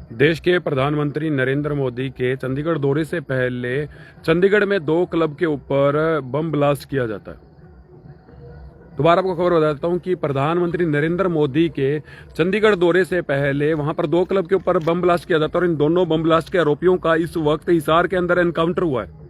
देश के प्रधानमंत्री नरेंद्र मोदी के चंडीगढ़ दौरे से पहले चंडीगढ़ में 2 क्लब के ऊपर बम ब्लास्ट किया जाता है। दोबारा आपको खबर बताता हूं कि प्रधानमंत्री नरेंद्र मोदी के चंडीगढ़ दौरे से पहले वहां पर 2 क्लब के ऊपर बम ब्लास्ट किया जाता है और इन दोनों बम ब्लास्ट के आरोपियों का इस वक्त हिसार के अंदर एनकाउंटर हुआ है।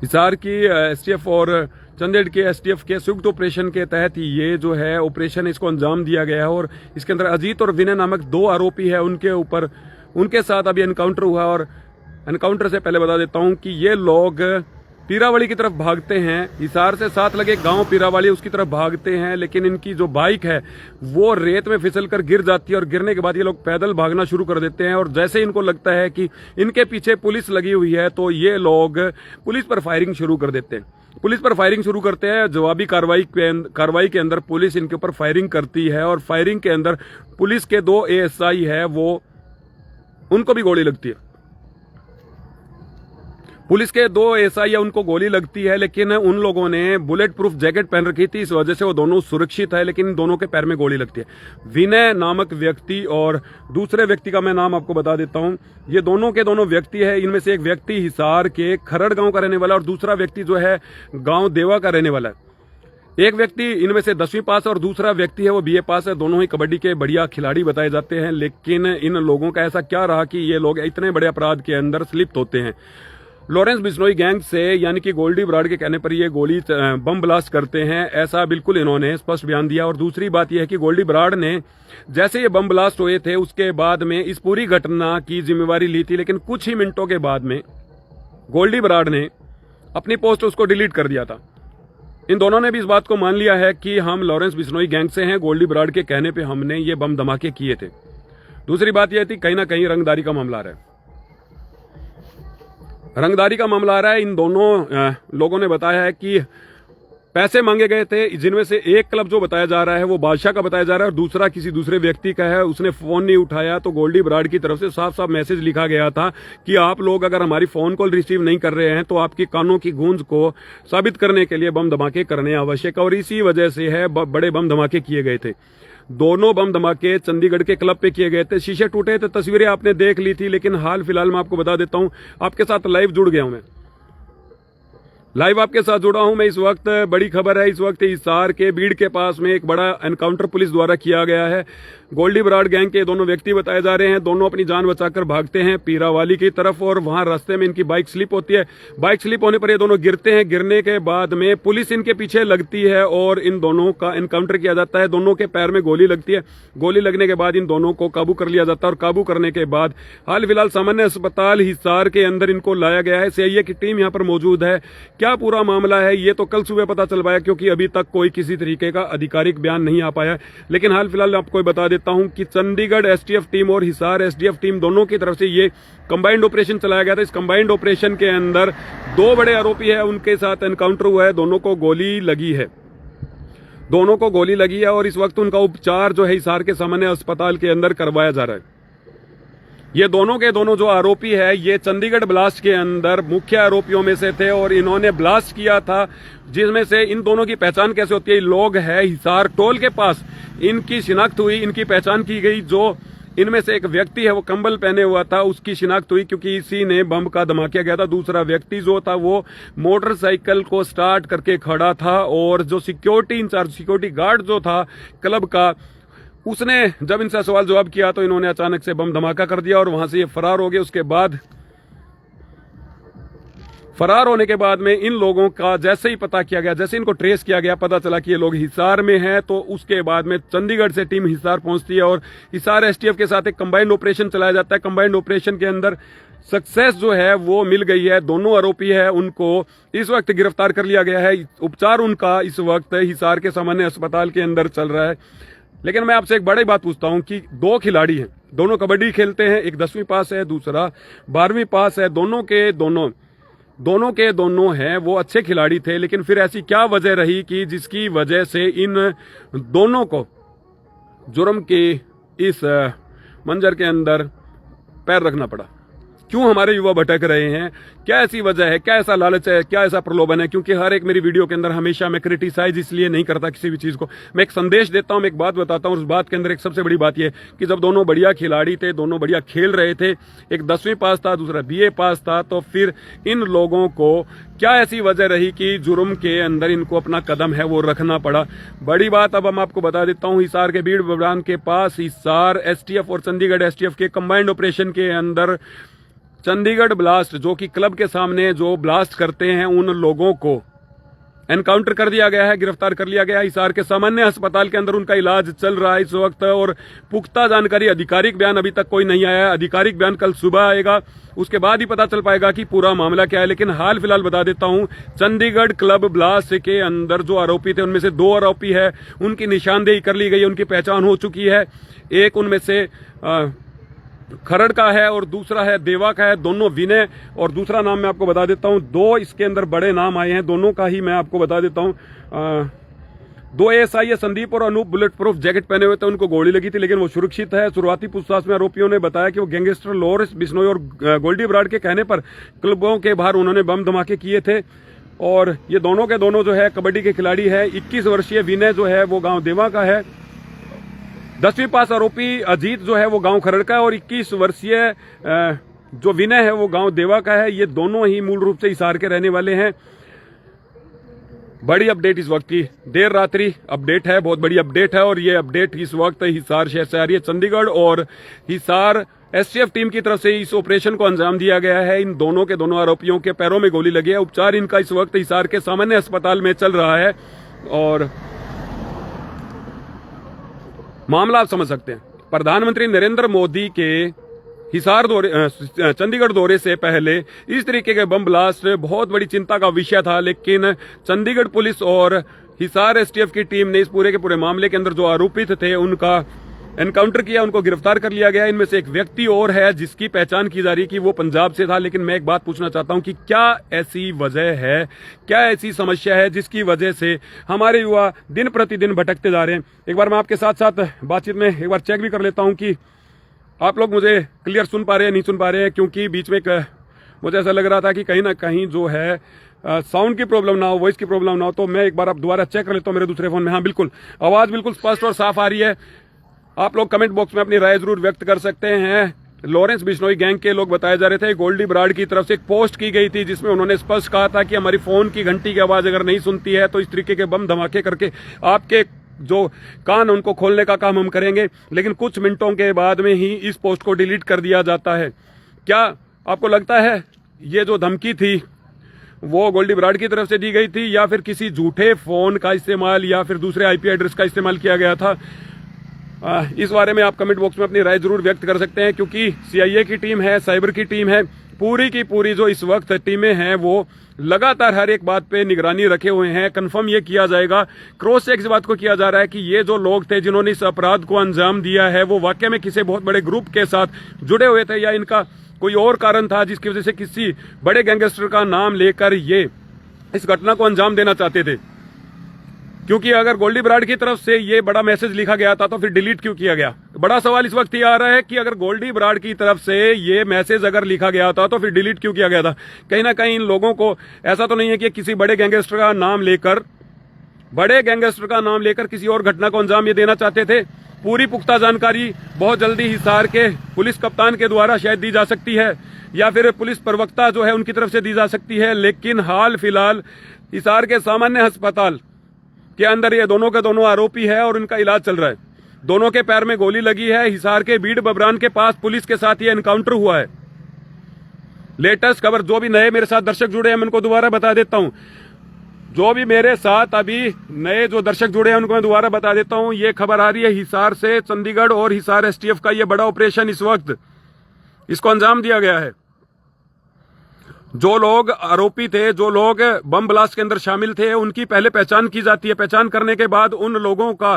हिसार की एसटीएफ और चंडीगढ़ के एसटीएफ के संयुक्त ऑपरेशन के तहत ये जो है ऑपरेशन इसको अंजाम दिया गया है और इसके अंदर अजीत और विनय नामक 2 आरोपी है, उनके साथ अभी एनकाउंटर हुआ। और एनकाउंटर से पहले बता देता हूं कि ये लोग पीरावाली की तरफ भागते हैं, हिसार से साथ लगे गांव पीरावाली उसकी तरफ भागते हैं, लेकिन इनकी जो बाइक है वो रेत में फिसलकर गिर जाती है और गिरने के बाद ये लोग पैदल भागना शुरू कर देते हैं। और जैसे इनको लगता है कि इनके पीछे पुलिस लगी हुई है तो ये लोग पुलिस पर फायरिंग शुरू कर देते हैं। पुलिस पर फायरिंग शुरू करते हैं। जवाबी कार्रवाई के अंदर पुलिस इनके ऊपर फायरिंग करती है और फायरिंग के अंदर पुलिस के 2 एएसआई है वो उनको भी गोली लगती है। पुलिस के 2 एएसआई है उनको गोली लगती है, लेकिन उन लोगों ने बुलेट प्रूफ जैकेट पहन रखी थी, इस वजह से वो दोनों सुरक्षित है, लेकिन इन दोनों के पैर में गोली लगती है। विनय नामक व्यक्ति और दूसरे व्यक्ति का मैं नाम आपको बता देता हूं। ये दोनों के दोनों व्यक्ति है। इनमें से एक व्यक्ति हिसार के खरड़ गांव का रहने वाला और दूसरा व्यक्ति जो है गांव देवा का रहने वाला है। एक व्यक्ति इनमें से 10वीं पास और दूसरा व्यक्ति है वो बीए पास है। दोनों ही कबड्डी के बढ़िया खिलाड़ी बताए जाते हैं, लेकिन इन लोगों का ऐसा क्या रहा कि ये लोग इतने बड़े अपराध के अंदर स्लिप्त होते हैं। लॉरेंस बिश्नोई गैंग से यानी कि गोल्डी बराड़ के कहने पर ये बम ब्लास्ट करते हैं, ऐसा बिल्कुल इन्होंने स्पष्ट बयान दिया। और दूसरी बात यह है कि गोल्डी बराड़ ने जैसे ये बम ब्लास्ट हुए थे उसके बाद में इस पूरी घटना की जिम्मेवारी ली थी, लेकिन कुछ ही मिनटों के बाद में गोल्डी बराड़ ने अपनी पोस्ट उसको डिलीट कर दिया था। इन दोनों ने भी इस बात को मान लिया है कि हम लॉरेंस बिश्नोई गैंग से हैं, गोल्डी बराड़ के कहने पर हमने ये बम धमाके किए थे। दूसरी बात यह थी कहीं ना कहीं रंगदारी का मामला आ रहा है। रंगदारी का मामला आ रहा है। इन दोनों लोगों ने बताया है कि पैसे मांगे गए थे, जिनमें से एक क्लब जो बताया जा रहा है वो बादशाह का बताया जा रहा है और दूसरा किसी दूसरे व्यक्ति का है। उसने फोन नहीं उठाया तो गोल्डी बराड़ की तरफ से साफ साफ मैसेज लिखा गया था कि आप लोग अगर हमारी फोन कॉल रिसीव नहीं कर रहे हैं तो आपकी कानों की गूंज को साबित करने के लिए बम धमाके करने आवश्यक है। और इसी वजह से है बड़े बम धमाके किए गए थे। दोनों बम धमाके चंडीगढ़ के क्लब पे किए गए थे। शीशे टूटे थे, तस्वीरें आपने देख ली थी, लेकिन हाल फिलहाल मैं आपको बता देता हूं, आपके साथ लाइव जुड़ गया हूं मैं। लाइव आपके साथ जुड़ा हूं मैं इस वक्त। बड़ी खबर है, इस वक्त हिसार के बीड़ के पास में एक बड़ा एनकाउंटर पुलिस द्वारा किया गया है। गोल्डी बराड़ गैंग के दोनों व्यक्ति बताए जा रहे हैं। दोनों अपनी जान बचाकर भागते हैं पीरावाली की तरफ और वहां रास्ते में इनकी बाइक स्लिप होती है। बाइक स्लिप होने पर ये दोनों गिरते हैं। गिरने के बाद में पुलिस इनके पीछे लगती है और इन दोनों का एनकाउंटर किया जाता है। दोनों के पैर में गोली लगती है। गोली लगने के बाद इन दोनों को काबू कर लिया जाता है और काबू करने के बाद हाल फिलहाल सामान्य अस्पताल हिसार के अंदर इनको लाया गया है। सीआईए की टीम यहाँ पर मौजूद है। क्या पूरा मामला है ये तो कल सुबह पता चल पाया, क्योंकि अभी तक कोई किसी तरीके का आधिकारिक बयान नहीं आ पाया। लेकिन हाल फिलहाल आपको बता देता हूं कि चंडीगढ़ एसटीएफ टीम और हिसार एसडीएफ टीम दोनों की तरफ से ये कंबाइंड ऑपरेशन चलाया गया था। इस कंबाइंड ऑपरेशन के अंदर 2 बड़े आरोपी है, उनके साथ एनकाउंटर हुआ है। दोनों को गोली लगी है और इस वक्त उनका उपचार जो है हिसार के सामान्य अस्पताल के अंदर करवाया जा रहा है। ये दोनों के दोनों जो आरोपी है ये चंडीगढ़ ब्लास्ट के अंदर मुख्य आरोपियों में से थे और इन्होंने ब्लास्ट किया था, जिसमें से इन दोनों की पहचान कैसे होती है। लोग है हिसार टोल के पास, इनकी शिनाख्त हुई, इनकी पहचान की गई। जो इनमें से एक व्यक्ति है वो कंबल पहने हुआ था, उसकी शिनाख्त हुई क्योंकि इसी ने बम का धमाका किया था। दूसरा व्यक्ति जो था वो मोटरसाइकिल को स्टार्ट करके खड़ा था और जो सिक्योरिटी गार्ड जो था क्लब का, उसने जब इनसे सवाल जवाब किया तो इन्होंने अचानक से बम धमाका कर दिया और वहां से ये फरार हो गए। उसके बाद फरार होने के बाद में इन लोगों का जैसे ही पता किया गया, जैसे इनको ट्रेस किया गया, पता चला कि ये लोग हिसार में हैं, तो उसके बाद में चंडीगढ़ से टीम हिसार पहुंचती है और हिसार एसटीएफ के साथ एक कंबाइंड ऑपरेशन चलाया जाता है। कंबाइंड ऑपरेशन के अंदर सक्सेस जो है वो मिल गई है। दोनों आरोपी है उनको इस वक्त गिरफ्तार कर लिया गया है। उपचार उनका इस वक्त हिसार के सामान्य अस्पताल के अंदर चल रहा है। लेकिन मैं आपसे एक बड़ी बात पूछता हूं कि 2 खिलाड़ी हैं, दोनों कबड्डी खेलते हैं, एक 10वीं पास है, दूसरा 12वीं पास है। दोनों के दोनों हैं वो अच्छे खिलाड़ी थे, लेकिन फिर ऐसी क्या वजह रही कि जिसकी वजह से इन दोनों को जुर्म के इस मंजर के अंदर पैर रखना पड़ा। क्यों हमारे युवा भटक रहे हैं, क्या ऐसी वजह है, क्या ऐसा लालच है, क्या ऐसा प्रलोभन है। क्योंकि हर एक मेरी वीडियो के अंदर हमेशा मैं क्रिटिसाइज इसलिए नहीं करता किसी भी चीज़ को, मैं एक संदेश देता हूं, मैं एक बात बताता हूं। उस बात के अंदर एक सबसे बड़ी बात यह कि जब दोनों बढ़िया खिलाड़ी थे, दोनों बढ़िया खेल रहे थे, एक 10वीं पास था, दूसरा BA पास था, तो फिर इन लोगों को क्या ऐसी वजह रही कि जुर्म के अंदर इनको अपना कदम है वो रखना पड़ा। बड़ी बात अब हम आपको बता देता हूं, हिसार के बीड़ बब्रान के पास हिसार STF और चंडीगढ़ STF के कंबाइंड ऑपरेशन के अंदर चंडीगढ़ ब्लास्ट, जो कि क्लब के सामने जो ब्लास्ट करते हैं, उन लोगों को एनकाउंटर कर दिया गया है, गिरफ्तार कर लिया गया है। हिसार के सामान्य अस्पताल के अंदर उनका इलाज चल रहा है इस वक्त, और पुख्ता जानकारी, आधिकारिक बयान अभी तक कोई नहीं आया है। आधिकारिक बयान कल सुबह आएगा, उसके बाद ही पता चल पाएगा कि पूरा मामला क्या है। लेकिन हाल फिलहाल बता देता हूं, चंडीगढ़ क्लब ब्लास्ट के अंदर जो आरोपी थे, उनमें से 2 आरोपी है, उनकी निशानदेही कर ली गई, उनकी पहचान हो चुकी है। एक उनमें से खरड़ का है और दूसरा है देवा का है, दोनों विनय, और दूसरा नाम मैं आपको बता देता हूं। 2 इसके अंदर बड़े नाम आए हैं, दोनों का ही मैं आपको बता देता हूं। 2 ASI है, संदीप और अनूप, बुलेट प्रूफ जैकेट पहने हुए थे, उनको गोली लगी थी लेकिन वो सुरक्षित है। शुरुआती पूछताछ में आरोपियों ने बताया कि वो गैंगस्टर लॉरेंस बिश्नोई और गोल्डी बराड़ के कहने पर क्लबों के बाहर उन्होंने बम धमाके किए थे। और ये दोनों के दोनों जो है कबड्डी के खिलाड़ी है। 21 वर्षीय विनय जो है वो गाँव देवा का है। 10वीं पास आरोपी अजीत जो है वो गांव खरड़ का है, और 21 वर्षीय जो विनय है वो गांव देवा का है। ये दोनों ही मूल रूप से हिसार के रहने वाले हैं। बड़ी अपडेट इस वक्त की, देर रात्रि अपडेट है, बहुत बड़ी अपडेट है, और ये अपडेट इस वक्त हिसार शहर से आ रही है। चंडीगढ़ और हिसार STF टीम की तरफ से इस ऑपरेशन को अंजाम दिया गया है। इन दोनों के दोनों आरोपियों के पैरों में गोली लगी है। उपचार इनका इस वक्त हिसार के सामान्य अस्पताल में चल रहा है। और मामला आप समझ सकते हैं, प्रधानमंत्री नरेंद्र मोदी के हिसार दौरे, चंडीगढ़ दौरे से पहले इस तरीके के बम ब्लास्ट बहुत बड़ी चिंता का विषय था। लेकिन चंडीगढ़ पुलिस और हिसार STF की टीम ने इस पूरे के पूरे मामले के अंदर जो आरोपित थे उनका एनकाउंटर किया, उनको गिरफ्तार कर लिया गया। इनमें से एक व्यक्ति और है जिसकी पहचान की जा रही है कि वो पंजाब से था। लेकिन मैं एक बात पूछना चाहता हूं कि क्या ऐसी वजह है, क्या ऐसी समस्या है जिसकी वजह से हमारे युवा दिन प्रतिदिन भटकते जा रहे हैं। एक बार मैं आपके साथ साथ बातचीत में एक बार चेक भी कर लेता हूं कि आप लोग मुझे क्लियर सुन पा रहे हैं, नहीं सुन पा रहे हैं, क्योंकि बीच में मुझे ऐसा लग रहा था कि कहीं ना कहीं जो है साउंड की प्रॉब्लम ना हो, वॉइस की प्रॉब्लम ना हो। तो मैं एक बार आप दोबारा चेक कर लेता हूं मेरे दूसरे फोन में। हाँ बिल्कुल, आवाज बिल्कुल स्पष्ट और साफ आ रही है। आप लोग कमेंट बॉक्स में अपनी राय जरूर व्यक्त कर सकते हैं। लॉरेंस बिश्नोई गैंग के लोग बताए जा रहे थे। गोल्डी बराड़ की तरफ से एक पोस्ट की गई थी जिसमें उन्होंने स्पष्ट कहा था कि हमारी फोन की घंटी की आवाज अगर नहीं सुनती है तो इस तरीके के बम धमाके करके आपके जो कान उनको खोलने का काम हम करेंगे। लेकिन कुछ मिनटों के बाद में ही इस पोस्ट को डिलीट कर दिया जाता है। क्या आपको लगता है ये जो धमकी थी वो गोल्डी बराड़ की तरफ से दी गई थी, या फिर किसी झूठे फोन का इस्तेमाल, या फिर दूसरे IP एड्रेस का इस्तेमाल किया गया था? इस बारे में आप कमेंट बॉक्स में अपनी राय जरूर व्यक्त कर सकते हैं। क्योंकि CIA की टीम है, साइबर की टीम है, पूरी की पूरी जो इस वक्त टीमें हैं वो लगातार हर एक बात पे निगरानी रखे हुए हैं। कंफर्म ये किया जाएगा, क्रॉस चेक इस बात को किया जा रहा है कि ये जो लोग थे जिन्होंने इस अपराध को अंजाम दिया है वो वाकई में किसी बहुत बड़े ग्रुप के साथ जुड़े हुए थे, या इनका कोई और कारण था जिसकी वजह से किसी बड़े गैंगस्टर का नाम लेकर ये इस घटना को अंजाम देना चाहते थे। क्योंकि अगर गोल्डी बराड़ की तरफ से ये बड़ा मैसेज लिखा गया था तो फिर डिलीट क्यों किया गया? बड़ा सवाल इस वक्त ये आ रहा है कि अगर गोल्डी बराड़ की तरफ से ये मैसेज अगर लिखा गया था तो फिर डिलीट क्यों किया गया था? कहीं ना कहीं इन लोगों को ऐसा तो नहीं है कि किसी बड़े गैंगस्टर का नाम लेकर किसी और घटना को अंजाम ये देना चाहते थे? पूरी पुख्ता जानकारी बहुत जल्दी हिसार के पुलिस कप्तान के द्वारा शायद दी जा सकती है, या फिर पुलिस प्रवक्ता जो है उनकी तरफ से दी जा सकती है। लेकिन हाल फिलहाल हिसार के सामान्य अस्पताल के अंदर ये दोनों के दोनों आरोपी है और इनका इलाज चल रहा है। दोनों के पैर में गोली लगी है। हिसार के बीड़ बब्रान के पास पुलिस के साथ ये एनकाउंटर हुआ है। लेटेस्ट खबर, जो भी नए मेरे साथ दर्शक जुड़े हैं मैं उनको दोबारा बता देता हूं, जो भी मेरे साथ अभी नए जो दर्शक जुड़े हैं उनको मैं दोबारा बता देता हूं। ये खबर आ रही है हिसार से, चंडीगढ़ और हिसार STF का ये बड़ा ऑपरेशन इस वक्त इसको अंजाम दिया गया है। जो लोग आरोपी थे, जो लोग बम ब्लास्ट के अंदर शामिल थे, उनकी पहले पहचान की जाती है। पहचान करने के बाद उन लोगों का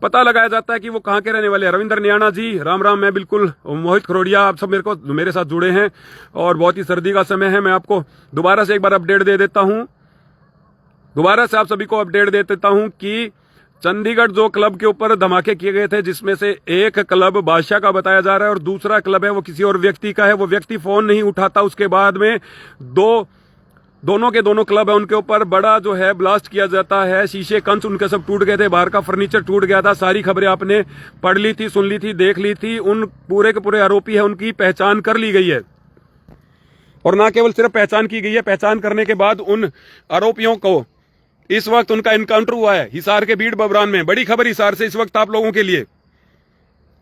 पता लगाया जाता है कि वो कहाँ के रहने वाले हैं। रविंद्र नियाणा जी, राम राम, मैं बिल्कुल मोहित खरोड़िया, आप सब मेरे साथ जुड़े हैं और बहुत ही सर्दी का समय है। मैं आपको दोबारा से एक बार अपडेट दे देता हूं, दोबारा से आप सभी को अपडेट दे देता हूं कि चंडीगढ़ जो क्लब के ऊपर धमाके किए गए थे, जिसमें से एक क्लब बादशाह का बताया जा रहा है और दूसरा क्लब है वो किसी और व्यक्ति का है। वो व्यक्ति फोन नहीं उठाता, उसके बाद में दोनों के दोनों क्लब है उनके ऊपर बड़ा जो है ब्लास्ट किया जाता है। शीशे कंच उनके सब टूट गए थे, बाहर का फर्नीचर टूट गया था। सारी खबरें आपने पढ़ ली थी, सुन ली थी, देख ली थी। उन पूरे के पूरे आरोपी है उनकी पहचान कर ली गई है और ना केवल सिर्फ पहचान की गई है, पहचान करने के बाद उन आरोपियों को इस वक्त उनका एनकाउंटर हुआ है हिसार के बीड़ बबरान में। बड़ी खबर हिसार से इस वक्त आप लोगों के लिए।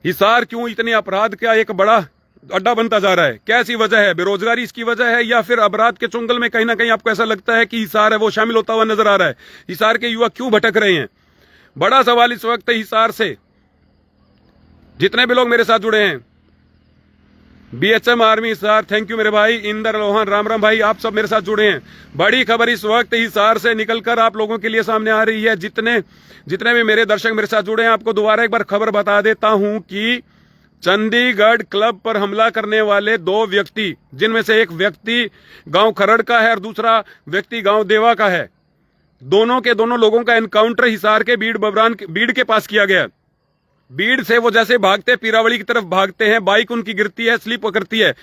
हिसार क्यों इतने अपराध का एक बड़ा अड्डा बनता जा रहा है, क्या ऐसी वजह है? बेरोजगारी इसकी वजह है या फिर अपराध के चुंगल में कहीं ना कहीं आपको ऐसा लगता है कि हिसार है वो शामिल होता हुआ नजर आ रहा है? हिसार के युवा क्यों भटक रहे हैं? बड़ा सवाल इस वक्त है हिसार से। जितने भी लोग मेरे साथ जुड़े हैं, BHM army Hisar, thank you मेरे भाई। इंदर लोहान, राम राम भाई, आप सब मेरे साथ जुड़े हैं। बड़ी खबर इस वक्त हिसार से निकलकर आप लोगों के लिए सामने आ रही है। जितने भी मेरे दर्शक मेरे साथ जुड़े हैं, आपको दोबारा एक बार खबर बता देता हूं कि चंडीगढ़ क्लब पर हमला करने वाले 2 व्यक्ति, जिनमें से एक व्यक्ति गांव खरड़ का है और दूसरा व्यक्ति गांव देवा का है, दोनों के दोनों लोगों का एनकाउंटर हिसार के बीड़ के पास किया गया। बीड़ से वो जैसे भागते पीरावली की तरफ भागते हैं, बाइक उनकी गिरती है, स्लिप करती है।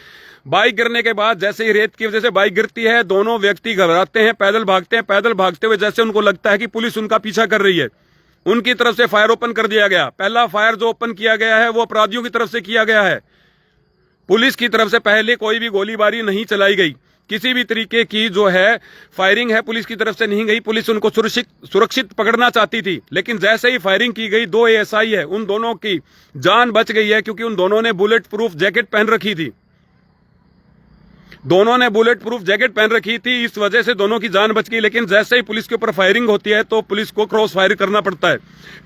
बाइक गिरने के बाद जैसे ही रेत की वजह से बाइक गिरती है, दोनों व्यक्ति घबराते हैं, पैदल भागते हैं। पैदल भागते हुए जैसे उनको लगता है कि पुलिस उनका पीछा कर रही है, उनकी तरफ से फायर ओपन कर दिया गया। पहला फायर जो ओपन किया गया है वो अपराधियों की तरफ से किया गया है। पुलिस की तरफ से पहले कोई भी गोलीबारी नहीं चलाई गई, किसी भी तरीके की जो है फायरिंग है पुलिस की तरफ से नहीं गई। पुलिस उनको सुरक्षित पकड़ना चाहती थी, लेकिन जैसे ही फायरिंग की गई 2 ASI है, उन दोनों की जान बच गई है, क्योंकि उन दोनों ने बुलेट प्रूफ जैकेट पहन रखी थी। दोनों ने बुलेट प्रूफ जैकेट पहन रखी थी, इस वजह से दोनों की जान बच गई। लेकिन जैसे ही पुलिस के ऊपर फायरिंग होती है तो पुलिस को क्रॉस फायर करना पड़ता है।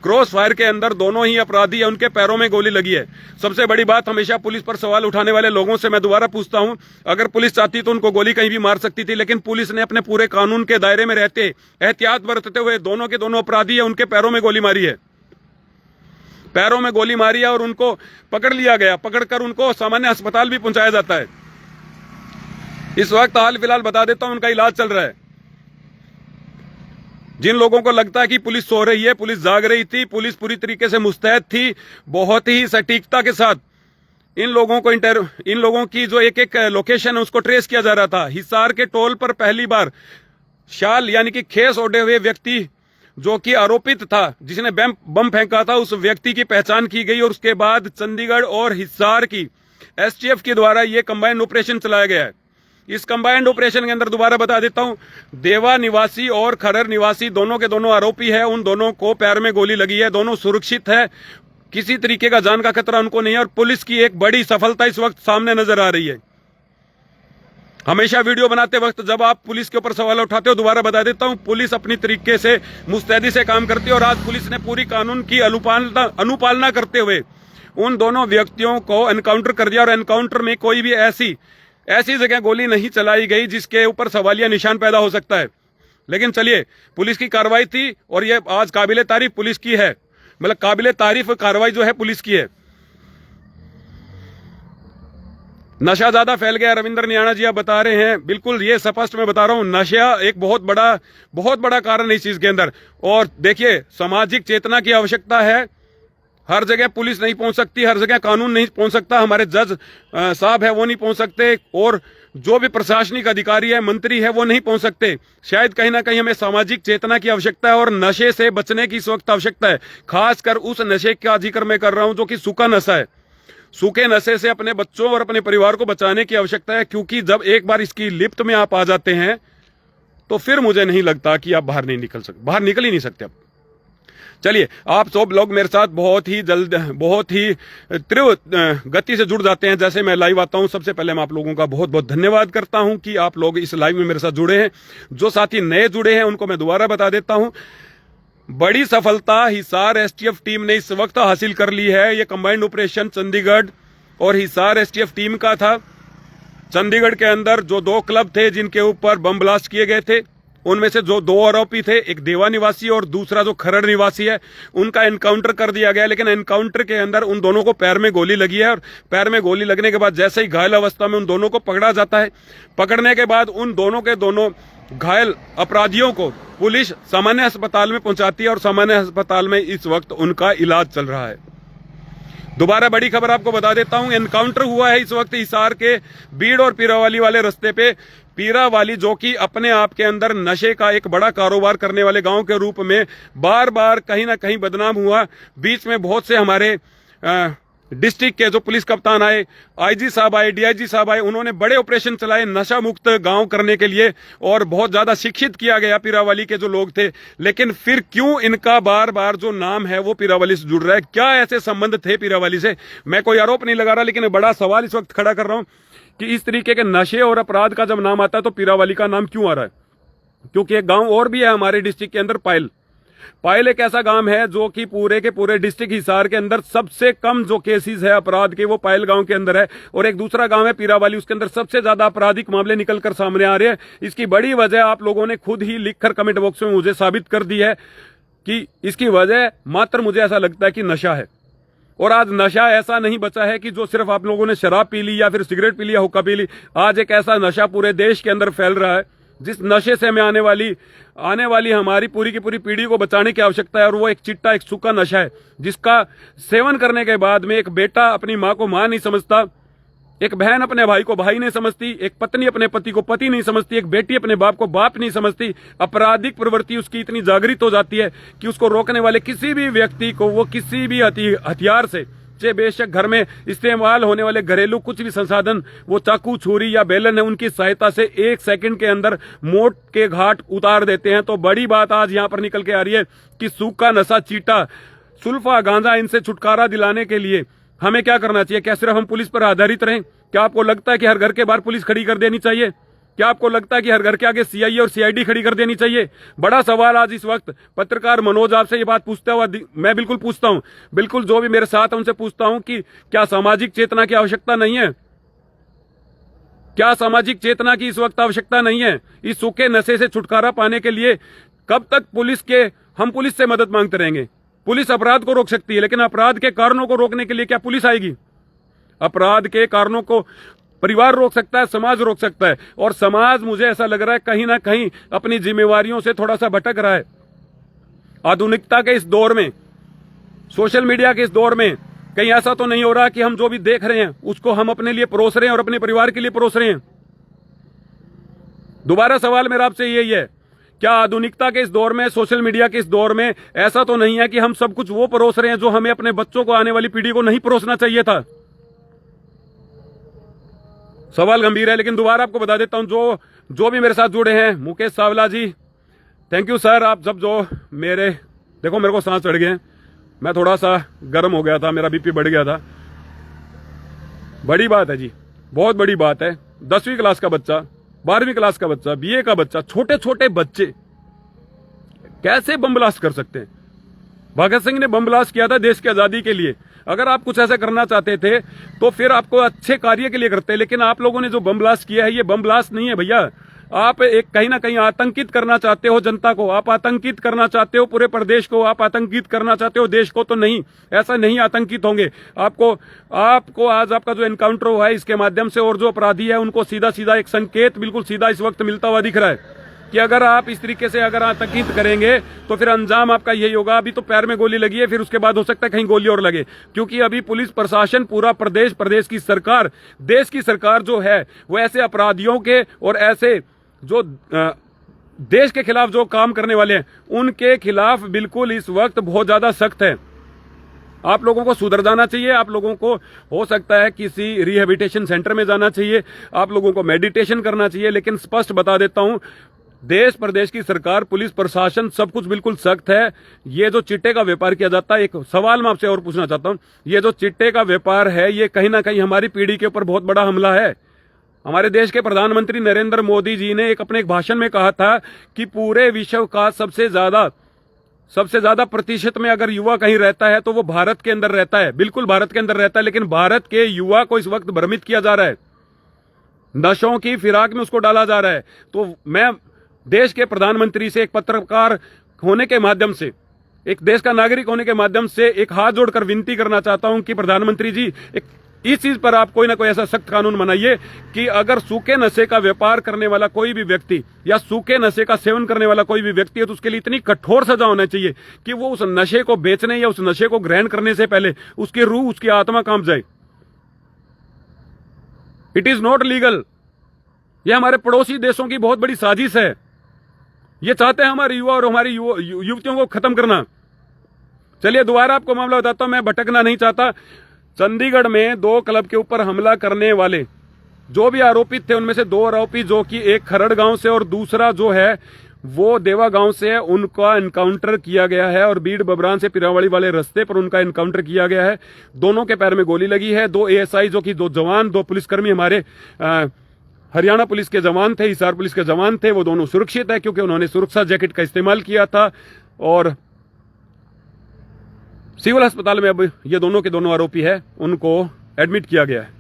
क्रॉस फायर के अंदर दोनों ही अपराधी है, उनके पैरों में गोली लगी है। सबसे बड़ी बात, हमेशा पुलिस पर सवाल उठाने वाले लोगों से मैं दोबारा पूछता हूं, अगर पुलिस चाहती तो उनको गोली कहीं भी मार सकती थी, लेकिन पुलिस ने अपने पूरे कानून के दायरे में रहते, एहतियात बरतते हुए दोनों के दोनों अपराधी है उनके पैरों में गोली मारी है। पैरों में गोली मारी है और उनको पकड़ लिया गया। पकड़कर उनको सामान्य अस्पताल भी पहुंचाया जाता है। इस वक्त हाल फिलहाल बता देता हूं, उनका इलाज चल रहा है। जिन लोगों को लगता है कि पुलिस सो रही है, पुलिस जाग रही थी, पुलिस पूरी तरीके से मुस्तैद थी, बहुत ही सटीकता के साथ इन लोगों की जो एक एक लोकेशन है उसको ट्रेस किया जा रहा था। हिसार के टोल पर पहली बार शाल यानी कि खेस ओढ़े हुए व्यक्ति जो कि आरोपित था, जिसने बम फेंका था, उस व्यक्ति की पहचान की गई और उसके बाद चंडीगढ़ और हिसार की STF के द्वारा यह कंबाइंड ऑपरेशन चलाया गया है। इस कंबाइंड ऑपरेशन के अंदर दोबारा बता देता हूं, देवा निवासी और खरर निवासी दोनों के दोनों आरोपी है। उन दोनों को पैर में गोली लगी है, दोनों सुरक्षित है, किसी तरीके का जान का खतरा उनको नहीं है और पुलिस की एक बड़ी सफलता इस वक्त सामने नजर आ रही है। हमेशा वीडियो बनाते वक्त जब आप पुलिस के ऊपर सवाल उठाते हो, दोबारा बता देता हूं, पुलिस अपनी तरीके से मुस्तैदी से काम करती है और आज पुलिस ने पूरी कानून की अनुपालना करते हुए उन दोनों व्यक्तियों को एनकाउंटर कर दिया। और एनकाउंटर में कोई भी ऐसी जगह गोली नहीं चलाई गई जिसके ऊपर सवालिया निशान पैदा हो सकता है। लेकिन चलिए, पुलिस की कार्रवाई थी और ये आज काबिले तारीफ पुलिस की है, मतलब काबिले तारीफ कार्रवाई जो है पुलिस की है। नशा ज्यादा फैल गया, रविंद्र नियाणा जी आप बता रहे हैं, बिल्कुल ये स्पष्ट मैं बता रहा हूं, नशा एक बहुत बड़ा कारण है इस चीज के अंदर। और देखिए, सामाजिक चेतना की आवश्यकता है। हर जगह पुलिस नहीं पहुंच सकती, हर जगह कानून नहीं पहुंच सकता, हमारे जज साहब है वो नहीं पहुंच सकते, और जो भी प्रशासनिक अधिकारी है, मंत्री है, वो नहीं पहुंच सकते। शायद कहीं ना कहीं हमें सामाजिक चेतना की आवश्यकता है और नशे से बचने की इस वक्त आवश्यकता है। खासकर उस नशे का जिक्र मैं कर रहा हूं जो कि सूखा नशा है। सूखे नशे से अपने बच्चों और अपने परिवार को बचाने की आवश्यकता है, क्योंकि जब एक बार इसकी लिप्त में आप आ जाते हैं तो फिर मुझे नहीं लगता कि आप बाहर निकल ही नहीं सकते अब। चलिए, आप सब लोग मेरे साथ बहुत ही तीव्र गति से जुड़ जाते हैं जैसे मैं लाइव आता हूं। सबसे पहले मैं आप लोगों का बहुत बहुत धन्यवाद करता हूं कि आप लोग इस लाइव में मेरे साथ जुड़े हैं। जो साथी नए जुड़े हैं उनको मैं दोबारा बता देता हूं, बड़ी सफलता हिसार STF टीम ने इस वक्त हासिल कर ली है। यह कंबाइंड ऑपरेशन चंडीगढ़ और हिसार STF टीम का था। चंडीगढ़ के अंदर जो 2 क्लब थे जिनके ऊपर बम ब्लास्ट किए गए थे, उनमें से जो 2 आरोपी थे, एक देवा निवासी और दूसरा जो खरड़ निवासी है, उनका एनकाउंटर कर दिया गया। लेकिन एनकाउंटर के अंदर उन दोनों को पैर में गोली लगी है और पैर में गोली लगने के बाद जैसे ही घायल अवस्था में उन दोनों को पकड़ा जाता है, पकड़ने के बाद उन दोनों के दोनों घायल अपराधियों को पुलिस सामान्य अस्पताल में पहुंचाती है और सामान्य अस्पताल में इस वक्त उनका इलाज चल रहा है। दोबारा बड़ी खबर आपको बता देता हूं, एनकाउंटर हुआ है इस वक्त हिसार के बीड़ और पीरावाली वाले रास्ते पे। पीरावाली जो कि अपने आप के अंदर नशे का एक बड़ा कारोबार करने वाले गांव के रूप में बार बार कहीं ना कहीं बदनाम हुआ। बीच में बहुत से हमारे डिस्ट्रिक्ट के जो पुलिस कप्तान आए, आईजी साहब आए, डीआईजी साहब आए, उन्होंने बड़े ऑपरेशन चलाए नशा मुक्त गांव करने के लिए और बहुत ज्यादा शिक्षित किया गया पीरावाली के जो लोग थे। लेकिन फिर क्यों इनका बार बार जो नाम है वो पीरावाली से जुड़ रहा है? क्या ऐसे संबंध थे पीरावाली से? मैं कोई आरोप नहीं लगा रहा, लेकिन बड़ा सवाल इस वक्त खड़ा कर रहा हूं कि इस तरीके के नशे और अपराध का जब नाम आता है तो पीरावाली का नाम क्यों आ रहा है? क्योंकि एक गांव और भी है हमारे डिस्ट्रिक्ट के अंदर, पायल एक ऐसा गांव है जो कि पूरे के पूरे डिस्ट्रिक्ट हिसार के अंदर सबसे कम जो केसेस है अपराध के वो पायल गांव के अंदर है। और एक दूसरा गांव है पीरावाली, उसके अंदर सबसे ज्यादा आपराधिक मामले निकलकर सामने आ रहे हैं। इसकी बड़ी वजह आप लोगों ने खुद ही लिखकर कमेंट बॉक्स में मुझे साबित कर दी है कि इसकी वजह मात्र मुझे ऐसा लगता है कि नशा है। और आज नशा ऐसा नहीं बचा है कि जो सिर्फ आप लोगों ने शराब पी ली या फिर सिगरेट पी ली या हुक्का पी ली। आज एक ऐसा नशा पूरे देश के अंदर फैल रहा है जिस नशे से हमें आने वाली हमारी पूरी की पूरी पीढ़ी को बचाने की आवश्यकता है। और वो एक चिट्टा, एक सूखा नशा है जिसका सेवन करने के बाद में एक बेटा अपनी मां को मां नहीं समझता, एक बहन अपने भाई को भाई नहीं समझती, एक पत्नी अपने पति को पति नहीं समझती, एक बेटी अपने बाप को बाप नहीं समझती। आपराधिक प्रवृत्ति उसकी इतनी जागृत हो जाती है कि उसको रोकने वाले किसी भी व्यक्ति को वो किसी भी हथियार से, चाहे बेशक घर में इस्तेमाल होने वाले घरेलू कुछ भी संसाधन, वो चाकू, छुरी या बेलन है, उनकी सहायता से 1 सेकंड के अंदर मौत के घाट उतार देते हैं। तो बड़ी बात आज यहां पर निकल के आ रही है कि सूखा नशा, चीटा, सुल्फा, गांजा, इनसे छुटकारा दिलाने के लिए हमें क्या करना चाहिए? क्या सिर्फ हम पुलिस पर आधारित रहें? क्या आपको लगता है कि हर घर के बाहर पुलिस खड़ी कर देनी चाहिए? क्या आपको लगता है कि हर घर के आगे सीआईए और सीआईडी खड़ी कर देनी चाहिए? बड़ा सवाल आज इस वक्त पत्रकार मनोज आपसे ये बात पूछता हुआ मैं बिल्कुल पूछता हूं, बिल्कुल जो भी मेरे साथ है उनसे पूछता हूं कि क्या सामाजिक चेतना की आवश्यकता नहीं है? क्या सामाजिक चेतना की इस वक्त आवश्यकता नहीं है? इस सूखे नशे से छुटकारा पाने के लिए कब तक हम पुलिस से मदद मांगते रहेंगे? पुलिस अपराध को रोक सकती है, लेकिन अपराध के कारणों को रोकने के लिए क्या पुलिस आएगी? अपराध के कारणों को परिवार रोक सकता है, समाज रोक सकता है। और समाज, मुझे ऐसा लग रहा है, कहीं ना कहीं अपनी जिम्मेवारियों से थोड़ा सा भटक रहा है। आधुनिकता के इस दौर में, सोशल मीडिया के इस दौर में कहीं ऐसा तो नहीं हो रहा कि हम जो भी देख रहे हैं उसको हम अपने लिए परोस रहे हैं और अपने परिवार के लिए परोस रहे हैं? दोबारा सवाल मेरा आपसे यही है, क्या आधुनिकता के इस दौर में, सोशल मीडिया के इस दौर में ऐसा तो नहीं है कि हम सब कुछ वो परोस रहे हैं जो हमें अपने बच्चों को, आने वाली पीढ़ी को नहीं परोसना चाहिए था? सवाल गंभीर है। लेकिन दोबारा आपको बता देता हूं, जो भी मेरे साथ जुड़े हैं, मुकेश सावला जी, थैंक यू सर। आप सब जो देखो मेरे को सांस चढ़ गए, मैं थोड़ा सा गर्म हो गया था, मेरा बीपी बढ़ गया था। बड़ी बात है जी, बहुत बड़ी बात है। 10वीं क्लास का बच्चा, 12वीं क्लास का बच्चा, बीए का बच्चा, छोटे छोटे बच्चे कैसे बम ब्लास्ट कर सकते हैं? भगत सिंह ने बम ब्लास्ट किया था देश की आजादी के लिए। अगर आप कुछ ऐसा करना चाहते थे तो फिर आपको अच्छे कार्य के लिए करते, लेकिन आप लोगों ने जो बम ब्लास्ट किया है ये बम ब्लास्ट नहीं है भैया। आप एक कहीं ना कहीं आतंकित करना चाहते हो जनता को, आप आतंकित करना चाहते हो पूरे प्रदेश को, आप आतंकित करना चाहते हो देश को। तो नहीं, ऐसा नहीं आतंकित होंगे। आपको आज आपका जो एनकाउंटर हुआ है इसके माध्यम से, और जो अपराधी है उनको सीधा सीधा एक संकेत बिल्कुल सीधा इस वक्त मिलता हुआ दिख रहा है कि अगर आप इस तरीके से अगर आतंकित करेंगे तो फिर अंजाम आपका यही होगा। अभी तो पैर में गोली लगी है, फिर उसके बाद हो सकता है कहीं गोली और लगे, क्योंकि अभी पुलिस प्रशासन, पूरा प्रदेश की सरकार, देश की सरकार जो है वो ऐसे अपराधियों के और ऐसे जो देश के खिलाफ जो काम करने वाले हैं उनके खिलाफ बिल्कुल इस वक्त बहुत ज्यादा सख्त है। आप लोगों को सुधर जाना चाहिए। आप लोगों को हो सकता है किसी रिहेबिलिटेशन सेंटर में जाना चाहिए, आप लोगों को मेडिटेशन करना चाहिए। लेकिन स्पष्ट बता देता हूं, देश प्रदेश की सरकार, पुलिस प्रशासन, सब कुछ बिल्कुल सख्त है। ये जो चिट्टे का व्यापार किया जाता है, एक सवाल मैं आपसे और पूछना चाहता हूं, ये जो चिट्टे का व्यापार है ये कहीं ना कहीं हमारी पीढ़ी के ऊपर बहुत बड़ा हमला है। हमारे देश के प्रधानमंत्री नरेंद्र मोदी जी ने अपने एक भाषण में कहा था कि पूरे विश्व का सबसे ज्यादा प्रतिशत में अगर युवा कहीं रहता है तो वो भारत के अंदर रहता है। बिल्कुल भारत के अंदर रहता है, लेकिन भारत के युवा को इस वक्त भ्रमित किया जा रहा है, नशों की फिराक में उसको डाला जा रहा है। तो मैं देश के प्रधानमंत्री से, एक पत्रकार होने के माध्यम से, एक देश का नागरिक होने के माध्यम से एक हाथ जोड़कर विनती करना चाहता हूं कि प्रधानमंत्री जी इस चीज पर आप कोई ना कोई ऐसा सख्त कानून बनाइए कि अगर सूखे नशे का व्यापार करने वाला कोई भी व्यक्ति या सूखे नशे का सेवन करने वाला कोई भी व्यक्ति है तो उसके लिए इतनी कठोर सजा होना चाहिए कि वो उस नशे को बेचने या उस नशे को ग्रहण करने से पहले उसकी रूह, उसकी आत्मा कांप जाए। It is not legal. ये हमारे पड़ोसी देशों की बहुत बड़ी साजिश है। ये चाहते हैं हमारे युवा और हमारी युवतियों को खत्म करना। चलिए दोबारा आपको मामला बताता हूं, मैं भटकना नहीं चाहता। चंडीगढ़ में 2 क्लब के ऊपर हमला करने वाले जो भी आरोपित थे उनमें से 2 आरोपी जो कि एक खरड़ गांव से और दूसरा जो है वो देवा गांव से है, उनका एनकाउंटर किया गया है और बीड़ बबरान से पिरावली वाले रास्ते पर उनका एनकाउंटर किया गया है। दोनों के पैर में गोली लगी है। 2 एएसआई जो कि 2 जवान, 2 पुलिसकर्मी हमारे हरियाणा पुलिस के जवान थे, हिसार पुलिस के जवान थे, वो दोनों सुरक्षित है क्योंकि उन्होंने सुरक्षा जैकेट का इस्तेमाल किया था और सिविल अस्पताल में अब ये दोनों के दोनों आरोपी है, उनको एडमिट किया गया है।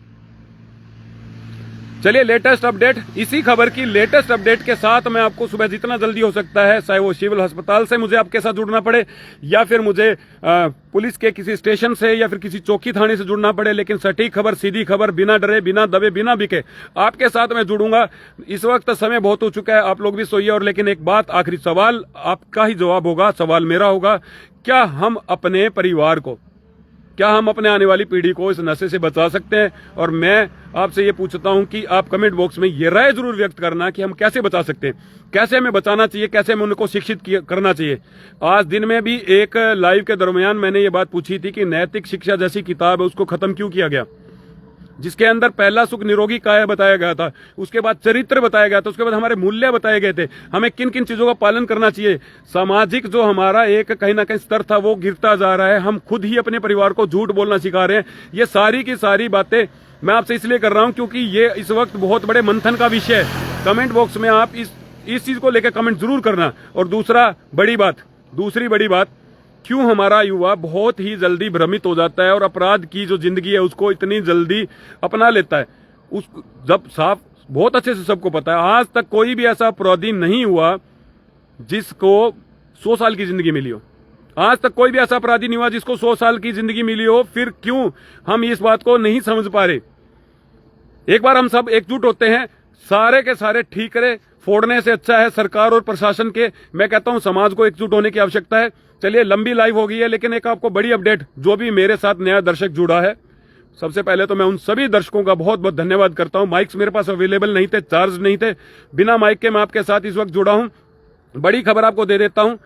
चलिए लेटेस्ट अपडेट, इसी खबर की लेटेस्ट अपडेट के साथ मैं आपको सुबह जितना जल्दी हो सकता है, चाहे वो सिविल अस्पताल से मुझे आपके साथ जुड़ना पड़े या फिर मुझे पुलिस के किसी स्टेशन से या फिर किसी चौकी थाने से जुड़ना पड़े, लेकिन सटीक खबर, सीधी खबर, बिना डरे, बिना दबे, बिना बिके आपके साथ मैं जुड़ूंगा। इस वक्त समय बहुत हो चुका है, आप लोग भी सोइए। और लेकिन एक बात, आखिरी सवाल आपका ही जवाब होगा, सवाल मेरा होगा, क्या हम अपने परिवार को, क्या हम अपने आने वाली पीढ़ी को इस नशे से बचा सकते हैं? और मैं आपसे ये पूछता हूं कि आप कमेंट बॉक्स में ये राय जरूर व्यक्त करना कि हम कैसे बचा सकते हैं, कैसे हमें बचाना चाहिए, कैसे हमें उनको शिक्षित करना चाहिए। आज दिन में भी एक लाइव के दरमियान मैंने ये बात पूछी थी कि नैतिक शिक्षा जैसी किताब है उसको खत्म क्यों किया गया, जिसके अंदर पहला सुख निरोगी काया बताया गया था, उसके बाद चरित्र बताया गया था, उसके बाद हमारे मूल्य बताए गए थे, हमें किन किन चीजों का पालन करना चाहिए। सामाजिक जो हमारा एक कहीं ना कहीं स्तर था वो गिरता जा रहा है, हम खुद ही अपने परिवार को झूठ बोलना सिखा रहे हैं। ये सारी की सारी बातें मैं आपसे इसलिए कर रहा हूं क्योंकि ये इस वक्त बहुत बड़े मंथन का विषय है। कमेंट बॉक्स में आप इस चीज को लेकर कमेंट जरूर करना। और दूसरी बड़ी बात, क्यों हमारा युवा बहुत ही जल्दी भ्रमित हो जाता है और अपराध की जो जिंदगी है उसको इतनी जल्दी अपना लेता है। जब साफ बहुत अच्छे से सबको पता है, आज तक कोई भी ऐसा अपराधी नहीं हुआ जिसको 100 साल की जिंदगी मिली हो। आज तक कोई भी ऐसा अपराधी नहीं हुआ जिसको 100 साल की जिंदगी मिली हो। फिर क्यों हम इस बात को नहीं समझ पा रहे? एक बार हम सब एकजुट होते हैं, सारे के सारे ठीकरे फोड़ने से अच्छा है सरकार और प्रशासन के, मैं कहता हूं समाज को एकजुट होने की आवश्यकता है। चलिए लंबी लाइव हो गई है, लेकिन एक आपको बड़ी अपडेट, जो भी मेरे साथ नया दर्शक जुड़ा है, सबसे पहले तो मैं उन सभी दर्शकों का बहुत बहुत धन्यवाद करता हूं। माइक्स मेरे पास अवेलेबल नहीं थे, चार्ज नहीं थे, बिना माइक के मैं आपके साथ इस वक्त जुड़ा हूं। बड़ी खबर आपको दे देता हूं,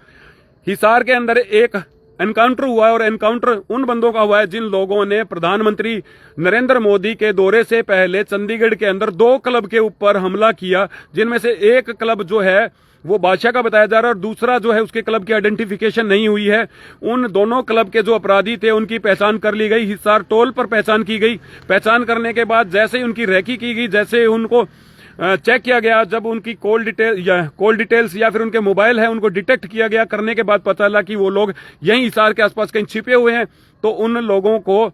हिसार के अंदर एक एनकाउंटर हुआ है और एनकाउंटर उन बंदों का हुआ है जिन लोगों ने प्रधानमंत्री नरेंद्र मोदी के दौरे से पहले चंडीगढ़ के अंदर 2 क्लब के ऊपर हमला किया, जिनमें से एक क्लब जो है वो बादशाह का बताया जा रहा है और दूसरा जो है उसके क्लब की आइडेंटिफिकेशन नहीं हुई है। उन दोनों क्लब के जो अपराधी थे उनकी पहचान कर ली गई, हिसार टोल पर पहचान की गई। पहचान करने के बाद जैसे ही उनकी रैकी की गई, जैसे उनको चेक किया गया, जब उनकी कॉल डिटेल्स या फिर उनके मोबाइल है उनको डिटेक्ट किया गया, करने के बाद पता चला कि वो लोग यहीं हिसार के आसपास कहीं छिपे हुए हैं। तो उन लोगों को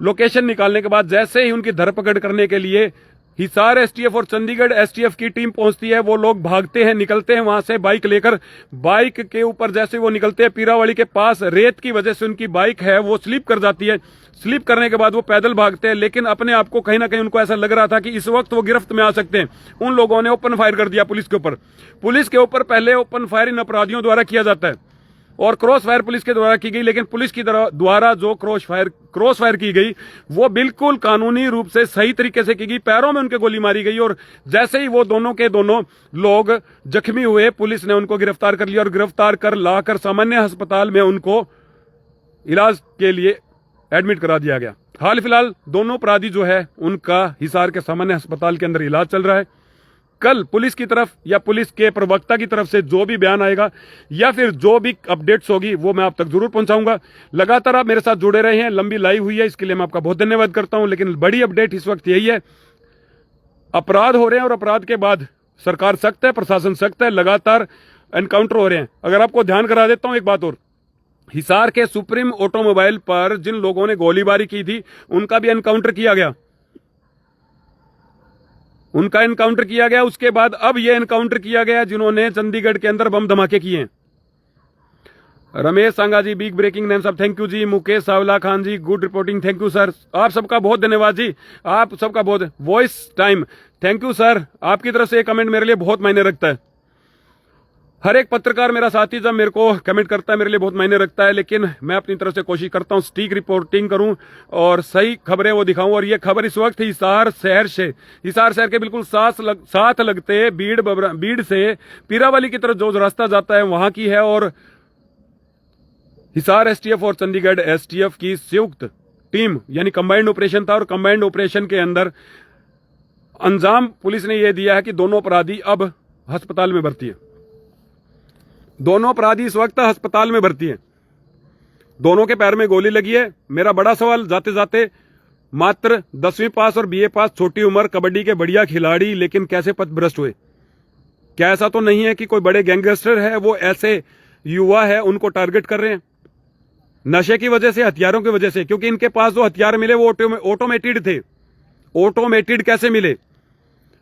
लोकेशन निकालने के बाद जैसे ही उनकी धरपकड़ करने के लिए हिसार एसटीएफ और चंडीगढ़ एसटीएफ की टीम पहुंचती है, वो लोग भागते हैं, निकलते हैं वहां से बाइक लेकर। बाइक के ऊपर जैसे वो निकलते हैं, पीरावाड़ी के पास रेत की वजह से उनकी बाइक है वो स्लिप कर जाती है। स्लिप करने के बाद वो पैदल भागते हैं, लेकिन अपने आप को कहीं ना कहीं उनको ऐसा लग रहा था कि इस वक्त वो गिरफ्त में आ सकते हैं। उन लोगों ने ओपन फायर कर दिया पुलिस के ऊपर। पुलिस के ऊपर पहले ओपन फायर इन अपराधियों द्वारा किया जाता है और क्रॉस फायर पुलिस के द्वारा की गई, लेकिन पुलिस की द्वारा जो क्रॉस फायर की गई वो बिल्कुल कानूनी रूप से सही तरीके से की गई। पैरों में उनके गोली मारी गई और जैसे ही वो दोनों के दोनों लोग जख्मी हुए, पुलिस ने उनको गिरफ्तार कर लिया और गिरफ्तार कर लाकर सामान्य अस्पताल में उनको इलाज के लिए एडमिट करा दिया गया। हाल फिलहाल दोनों अपराधी जो है उनका हिसार के सामान्य अस्पताल के अंदर इलाज चल रहा है। कल पुलिस की तरफ या पुलिस के प्रवक्ता की तरफ से जो भी बयान आएगा या फिर जो भी अपडेट्स होगी वो मैं आप तक जरूर पहुंचाऊंगा। लगातार आप मेरे साथ जुड़े रहे हैं, लंबी लाइव हुई है, इसके लिए मैं आपका बहुत धन्यवाद करता हूं। लेकिन बड़ी अपडेट इस वक्त यही है, अपराध हो रहे हैं और अपराध के बाद सरकार सख्त है, प्रशासन सख्त है, लगातार एनकाउंटर हो रहे हैं। अगर आपको ध्यान करा देता हूं एक बात और, हिसार के सुप्रीम ऑटोमोबाइल पर जिन लोगों ने गोलीबारी की थी उनका भी एनकाउंटर किया गया, उनका एनकाउंटर किया गया। उसके बाद अब यह एनकाउंटर किया गया जिन्होंने चंडीगढ़ के अंदर बम धमाके किए हैं। रमेश सांगा जी, बिग ब्रेकिंग नेम साहब, थैंक यू जी। Mukesh Sawla Khan ji, good reporting, thank you sir. आप सबका बहुत धन्यवाद जी, आप सबका बहुत। Voice time, thank you sir, आपकी तरफ से ये कमेंट मेरे लिए बहुत मायने रखता है। हर एक पत्रकार मेरा साथी जब मेरे को कमेंट करता है मेरे लिए बहुत मायने रखता है, लेकिन मैं अपनी तरफ से कोशिश करता हूं सटीक रिपोर्टिंग करूं और सही खबरें वो दिखाऊं। और ये खबर इस वक्त हिसार शहर के बिल्कुल साथ लगते बीड़ से पीरावाली की तरफ जो रास्ता जाता है वहां की है। और हिसार एसटीएफ और चंडीगढ़ एसटीएफ की संयुक्त टीम यानी कंबाइंड ऑपरेशन था, और कंबाइंड ऑपरेशन के अंदर अंजाम पुलिस ने यह दिया है कि दोनों अपराधी अब अस्पताल में भर्ती है। दोनों अपराधी इस वक्त अस्पताल में भर्ती हैं। दोनों के पैर में गोली लगी है। मेरा बड़ा सवाल जाते जाते, मात्र 10वीं पास और बीए पास, छोटी उम्र, कबड्डी के बढ़िया खिलाड़ी, लेकिन कैसे पथभ्रष्ट हुए? क्या ऐसा तो नहीं है कि कोई बड़े गैंगस्टर है वो ऐसे युवा है उनको टारगेट कर रहे हैं नशे की वजह से, हथियारों की वजह से? क्योंकि इनके पास जो हथियार मिले वो ऑटोमेटेड थे। ऑटोमेटेड कैसे मिले?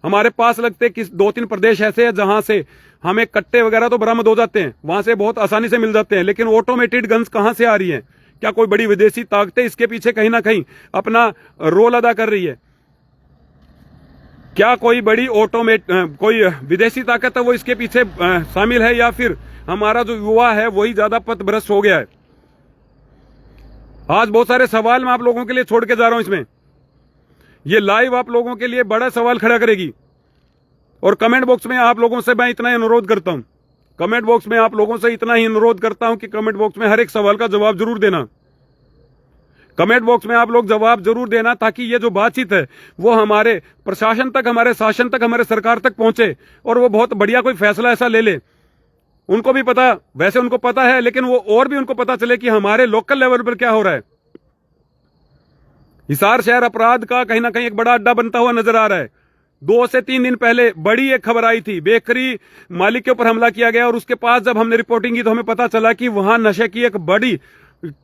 हमारे पास लगते 2-3 प्रदेश ऐसे हैं जहां से हमें कट्टे वगैरह तो बरामद हो जाते हैं, वहां से बहुत आसानी से मिल जाते हैं, लेकिन ऑटोमेटेड गन्स कहां से आ रही हैं? क्या कोई बड़ी विदेशी ताकतें इसके पीछे कहीं ना कहीं अपना रोल अदा कर रही है? क्या कोई बड़ी कोई विदेशी ताकत है वो इसके पीछे शामिल है, या फिर हमारा जो युवा है वही ज्यादा पथभ्रष्ट हो गया है? आज बहुत सारे सवाल मैं आप लोगों के लिए छोड़ के जा रहा हूं इसमें। ये लाइव आप लोगों के लिए बड़ा सवाल खड़ा करेगी। और कमेंट बॉक्स में आप लोगों से मैं इतना अनुरोध करता हूं, कमेंट बॉक्स में आप लोगों से इतना ही अनुरोध करता हूं कि कमेंट बॉक्स में हर एक सवाल का जवाब जरूर देना। कमेंट बॉक्स में आप लोग जवाब जरूर देना, ताकि ये जो बातचीत है वो हमारे प्रशासन तक, हमारे शासन तक, हमारे सरकार तक पहुंचे और वो बहुत बढ़िया कोई फैसला ऐसा ले ले। उनको भी पता, वैसे उनको पता है, लेकिन वो और भी उनको पता चले कि हमारे लोकल लेवल पर क्या हो रहा है। हिसार शहर अपराध का कहीं ना कहीं एक बड़ा अड्डा बनता हुआ नजर आ रहा है। 2 से 3 दिन पहले बड़ी एक खबर आई थी, बेकरी मालिक के ऊपर हमला किया गया, और उसके पास जब हमने रिपोर्टिंग की तो हमें पता चला कि वहां नशे की एक बड़ी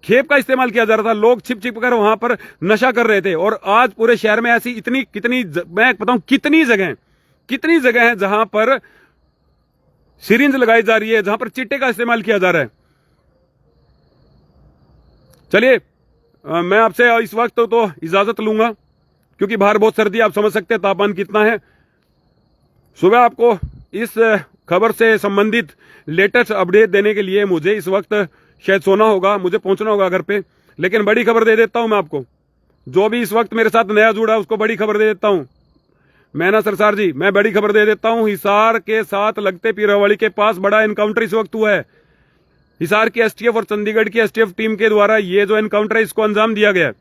खेप का इस्तेमाल किया जा रहा था। लोग छिप छिप कर वहां पर नशा कर रहे थे। और आज पूरे शहर में ऐसी मैं बताऊं कितनी जगह है जहां पर सिरिंज लगाई जा रही है, जहां पर चिट्टे का इस्तेमाल किया जा रहा है। चलिए, मैं आपसे इस वक्त तो इजाजत लूंगा, क्योंकि बाहर बहुत सर्दी, आप समझ सकते हैं तापमान कितना है। सुबह आपको इस खबर से संबंधित लेटेस्ट अपडेट देने के लिए मुझे इस वक्त शायद सोना होगा, मुझे पहुंचना होगा घर पे, लेकिन बड़ी खबर दे देता हूं मैं आपको। जो भी इस वक्त मेरे साथ नया जुड़ा उसको बड़ी खबर दे देता हूं। मैं सरसार जी, मैं बड़ी खबर दे देता हूं। हिसार के साथ लगते पीरावाली के पास बड़ा एनकाउंटर इस वक्त हुआ है। हिसार की एसटीएफ और चंडीगढ़ की एसटीएफ टीम के द्वारा ये जो एनकाउंटर है इसको अंजाम दिया गया है।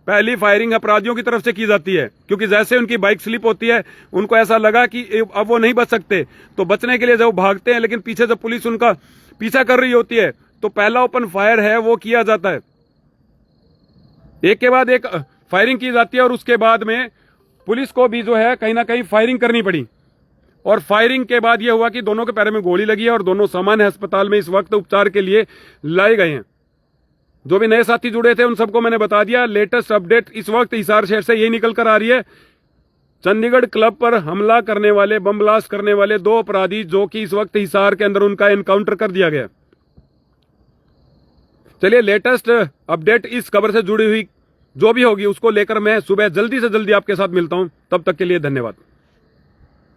पहली फायरिंग अपराधियों की तरफ से की जाती है, क्योंकि जैसे उनकी बाइक स्लिप होती है उनको ऐसा लगा कि अब वो नहीं बच सकते, तो बचने के लिए जब भागते हैं, लेकिन पीछे जब पुलिस उनका पीछा कर रही होती है तो पहला ओपन फायर है वो किया जाता है। एक के बाद एक फायरिंग की जाती है और उसके बाद में पुलिस को भी जो है कहीं ना कहीं फायरिंग करनी पड़ी। और फायरिंग के बाद यह हुआ कि दोनों के पैर में गोली लगी है और दोनों सामान्य अस्पताल में इस वक्त उपचार के लिए लाए गए हैं। जो भी नए साथी जुड़े थे उन सबको मैंने बता दिया। लेटेस्ट अपडेट इस वक्त हिसार शहर से यही निकल कर आ रही है। चंडीगढ़ क्लब पर हमला करने वाले, बम ब्लास्ट करने वाले 2 अपराधी जो कि इस वक्त हिसार के अंदर उनका एनकाउंटर कर दिया गया। चलिए, लेटेस्ट अपडेट इस खबर से जुड़ी हुई जो भी होगी उसको लेकर मैं सुबह जल्दी से जल्दी आपके साथ मिलता हूं। तब तक के लिए धन्यवाद।